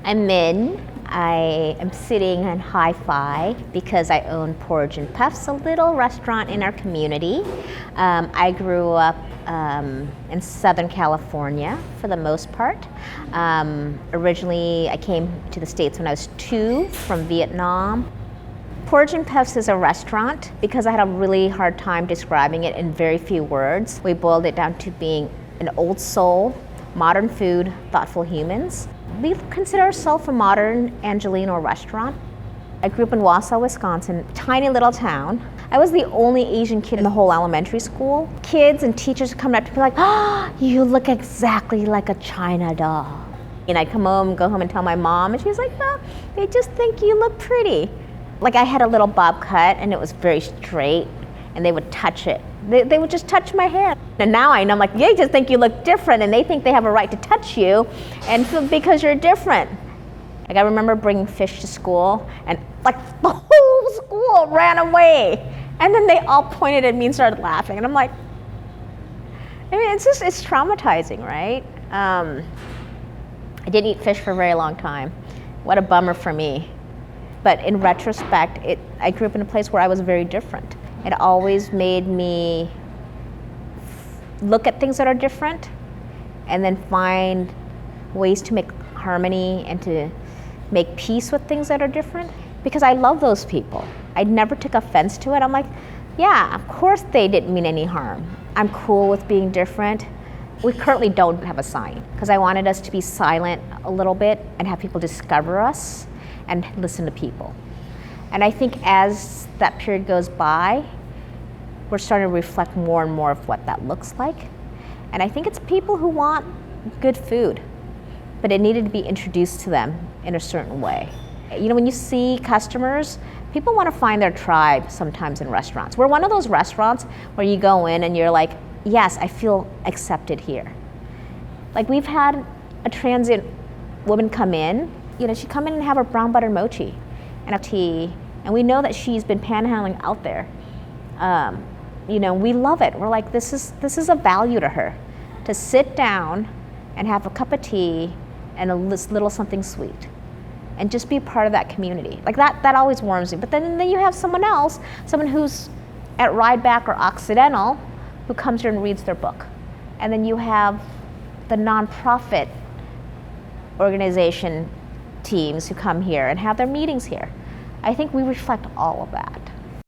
I'm Min. I am sitting on Hi-Fi because I own Porridge Puffs, a little restaurant in our community. I grew up in Southern California for the most part. Originally, I came to the States when I was 2 from Vietnam. Porridge Puffs is a restaurant because I had a really hard time describing it in very few words. We boiled it down to being an old soul, modern food, thoughtful humans. We consider ourselves a modern Angelino restaurant. I grew up in Wausau, Wisconsin, tiny little town. I was the only Asian kid in the whole elementary school. Kids and teachers come up to me like, "Oh, you look exactly like a China doll." And I'd go home and tell my mom, and she was like, "No, they just think you look pretty." Like I had a little bob cut and it was very straight, and they would touch it. They would just touch my hair. And now I know, I'm like, they just think you look different, and they think they have a right to touch you, and because you're different. Like I remember bringing fish to school, and like the whole school ran away. And then they all pointed at me and started laughing. And I'm like, I mean, it's traumatizing, right? I didn't eat fish for a very long time. What a bummer for me. But in retrospect, I grew up in a place where I was very different. It always made me look at things that are different and then find ways to make harmony and to make peace with things that are different, because I love those people. I never took offense to it. I'm like, yeah, of course they didn't mean any harm. I'm cool with being different. We currently don't have a sign because I wanted us to be silent a little bit and have people discover us and listen to people. And I think as that period goes by, we're starting to reflect more and more of what that looks like. And I think it's people who want good food, but it needed to be introduced to them in a certain way. You know, when you see customers, people want to find their tribe sometimes in restaurants. We're one of those restaurants where you go in and you're like, yes, I feel accepted here. Like we've had a transient woman come in, you know, she'd come in and have her brown butter mochi and a tea, and we know that she's been panhandling out there. You know, we love it. We're like, this is a value to her, to sit down and have a cup of tea and a little something sweet, and just be part of that community. Like that always warms me. But then you have someone else, someone who's at Rideback or Occidental, who comes here and reads their book. And then you have the nonprofit organization teams who come here and have their meetings here. I think we reflect all of that.